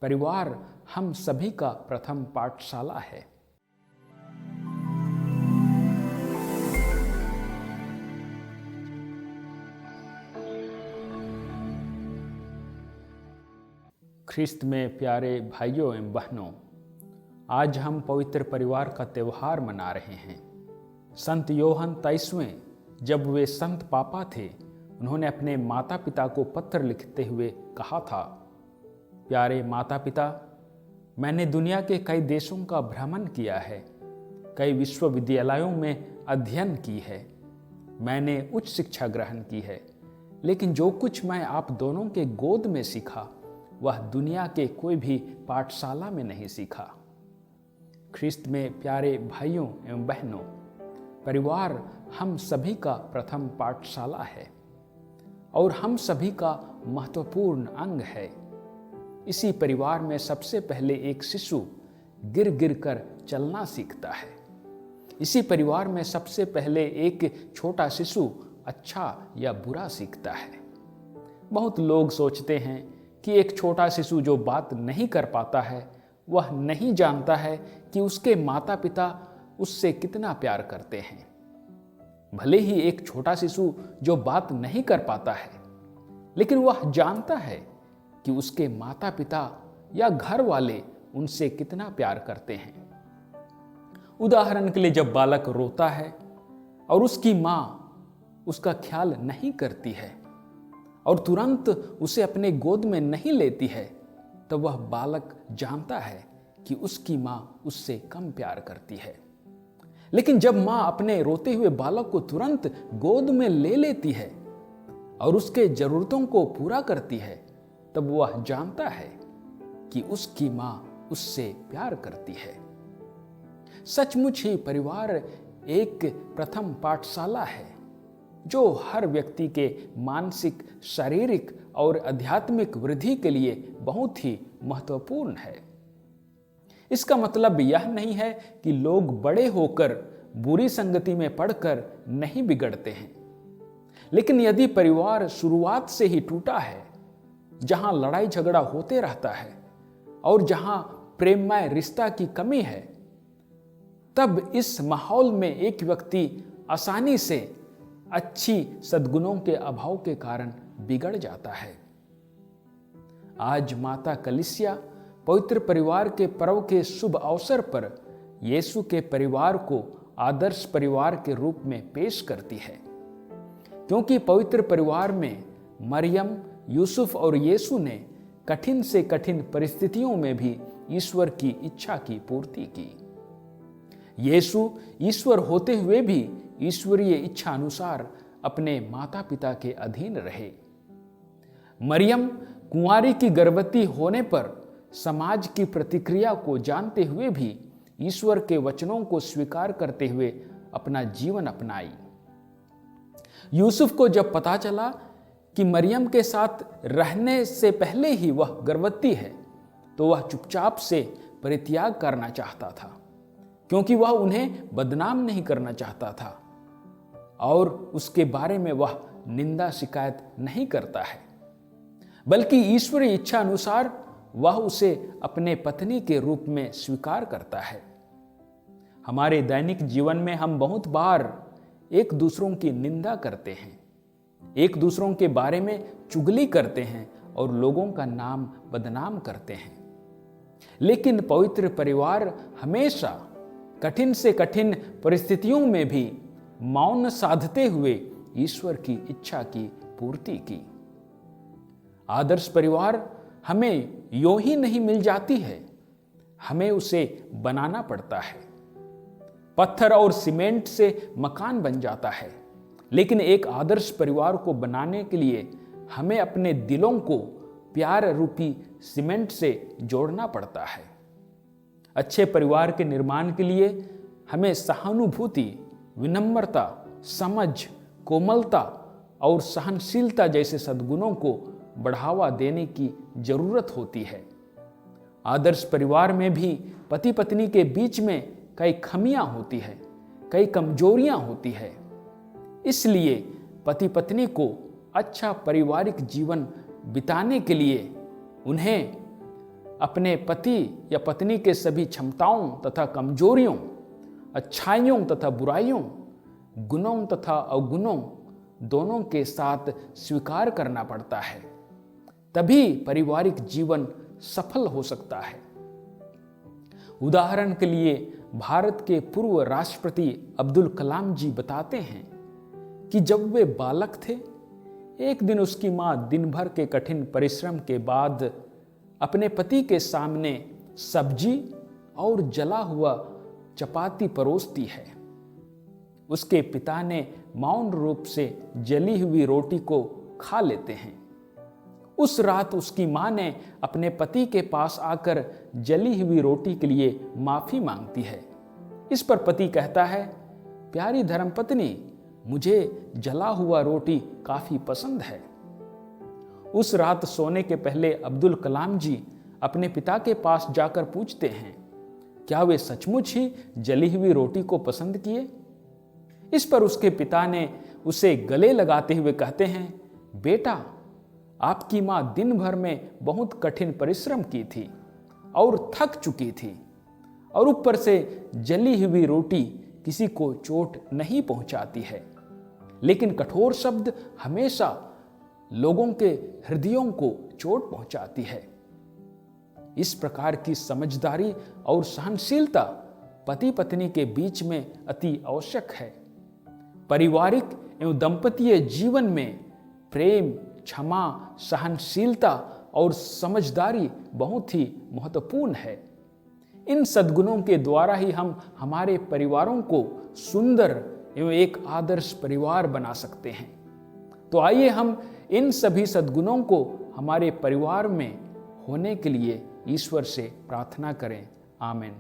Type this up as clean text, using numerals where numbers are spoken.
परिवार हम सभी का प्रथम पाठशाला है। ख्रिस्त में प्यारे भाइयों एवं बहनों, आज हम पवित्र परिवार का त्यौहार मना रहे हैं। संत योहन 23वें जब वे संत पापा थे, उन्होंने अपने माता पिता को पत्र लिखते हुए कहा था, प्यारे माता पिता, मैंने दुनिया के कई देशों का भ्रमण किया है, कई विश्वविद्यालयों में अध्ययन की है, मैंने उच्च शिक्षा ग्रहण की है, लेकिन जो कुछ मैं आप दोनों के गोद में सीखा वह दुनिया के कोई भी पाठशाला में नहीं सीखा। ख्रिस्त में प्यारे भाइयों एवं बहनों, परिवार हम सभी का प्रथम पाठशाला है और हम सभी का महत्वपूर्ण अंग है। इसी परिवार में सबसे पहले एक शिशु गिर गिर कर चलना सीखता है। इसी परिवार में सबसे पहले एक छोटा शिशु अच्छा या बुरा सीखता है। बहुत लोग सोचते हैं कि एक छोटा शिशु जो बात नहीं कर पाता है, वह नहीं जानता है कि उसके माता पिता उससे कितना प्यार करते हैं। भले ही एक छोटा शिशु जो बात नहीं कर पाता है, लेकिन वह जानता है कि उसके माता पिता या घर वाले उनसे कितना प्यार करते हैं। उदाहरण के लिए, जब बालक रोता है और उसकी माँ उसका ख्याल नहीं करती है और तुरंत उसे अपने गोद में नहीं लेती है, तो वह बालक जानता है कि उसकी माँ उससे कम प्यार करती है। लेकिन जब माँ अपने रोते हुए बालक को तुरंत गोद में ले लेती है और उसके जरूरतों को पूरा करती है, तब वह जानता है कि उसकी माँ उससे प्यार करती है। सचमुच ही परिवार एक प्रथम पाठशाला है जो हर व्यक्ति के मानसिक, शारीरिक और आध्यात्मिक वृद्धि के लिए बहुत ही महत्वपूर्ण है। इसका मतलब यह नहीं है कि लोग बड़े होकर बुरी संगति में पड़कर नहीं बिगड़ते हैं, लेकिन यदि परिवार शुरुआत से ही टूटा है, जहां लड़ाई झगड़ा होते रहता है और जहां प्रेममय रिश्ता की कमी है, तब इस माहौल में एक व्यक्ति आसानी से अच्छी सद्गुणों के अभाव के कारण बिगड़ जाता है। आज माता कलीसिया पवित्र परिवार के पर्व के शुभ अवसर पर यीशु के परिवार को आदर्श परिवार के रूप में पेश करती है, क्योंकि पवित्र परिवार में मरियम, यूसुफ और यीशु ने कठिन से कठिन परिस्थितियों में भी ईश्वर की इच्छा की पूर्ति की। यीशु ईश्वर होते हुए भी ईश्वरीय इच्छा अनुसार अपने माता पिता के अधीन रहे। मरियम कुंवारी की गर्भवती होने पर समाज की प्रतिक्रिया को जानते हुए भी ईश्वर के वचनों को स्वीकार करते हुए अपना जीवन अपनाई। यूसुफ को जब पता चला कि मरियम के साथ रहने से पहले ही वह गर्भवती है, तो वह चुपचाप से परित्याग करना चाहता था, क्योंकि वह उन्हें बदनाम नहीं करना चाहता था और उसके बारे में वह निंदा शिकायत नहीं करता है, बल्कि ईश्वरीय इच्छा अनुसार वह उसे अपने पत्नी के रूप में स्वीकार करता है। हमारे दैनिक जीवन में हम बहुत बार एक दूसरों की निंदा करते हैं, एक दूसरों के बारे में चुगली करते हैं और लोगों का नाम बदनाम करते हैं। लेकिन पवित्र परिवार हमेशा कठिन से कठिन परिस्थितियों में भी मौन साधते हुए ईश्वर की इच्छा की पूर्ति की। आदर्श परिवार हमें यूं ही नहीं मिल जाती है, हमें उसे बनाना पड़ता है। पत्थर और सीमेंट से मकान बन जाता है, लेकिन एक आदर्श परिवार को बनाने के लिए हमें अपने दिलों को प्यार रूपी सीमेंट से जोड़ना पड़ता है। अच्छे परिवार के निर्माण के लिए हमें सहानुभूति, विनम्रता, समझ, कोमलता और सहनशीलता जैसे सद्गुणों को बढ़ावा देने की जरूरत होती है। आदर्श परिवार में भी पति पत्नी के बीच में कई खामियां होती है, कई कमजोरियां होती है। इसलिए पति पत्नी को अच्छा पारिवारिक जीवन बिताने के लिए उन्हें अपने पति या पत्नी के सभी क्षमताओं तथा कमजोरियों, अच्छाइयों तथा बुराइयों, गुणों तथा अवगुणों दोनों के साथ स्वीकार करना पड़ता है। तभी पारिवारिक जीवन सफल हो सकता है। उदाहरण के लिए भारत के पूर्व राष्ट्रपति अब्दुल कलाम जी बताते हैं कि जब वे बालक थे, एक दिन उसकी मां दिन भर के कठिन परिश्रम के बाद अपने पति के सामने सब्जी और जला हुआ चपाती परोसती है। उसके पिता ने मौन रूप से जली हुई रोटी को खा लेते हैं। उस रात उसकी मां ने अपने पति के पास आकर जली हुई रोटी के लिए माफी मांगती है। इस पर पति कहता है, प्यारी धर्मपत्नी, मुझे जला हुआ रोटी काफी पसंद है। उस रात सोने के पहले अब्दुल कलाम जी अपने पिता के पास जाकर पूछते हैं, क्या वे सचमुच ही जली हुई रोटी को पसंद किए? इस पर उसके पिता ने उसे गले लगाते हुए कहते हैं, बेटा, आपकी मां दिन भर में बहुत कठिन परिश्रम की थी और थक चुकी थी, और ऊपर से जली हुई रोटी किसी को चोट नहीं पहुंचाती है, लेकिन कठोर शब्द हमेशा लोगों के हृदयों को चोट पहुंचाती है। इस प्रकार की समझदारी और सहनशीलता पति पत्नी के बीच में अति आवश्यक है। पारिवारिक एवं दंपतीय जीवन में प्रेम, क्षमा, सहनशीलता और समझदारी बहुत ही महत्वपूर्ण है। इन सद्गुणों के द्वारा ही हम हमारे परिवारों को सुंदर एवं एक आदर्श परिवार बना सकते हैं। तो आइए हम इन सभी सद्गुणों को हमारे परिवार में होने के लिए ईश्वर से प्रार्थना करें। आमीन।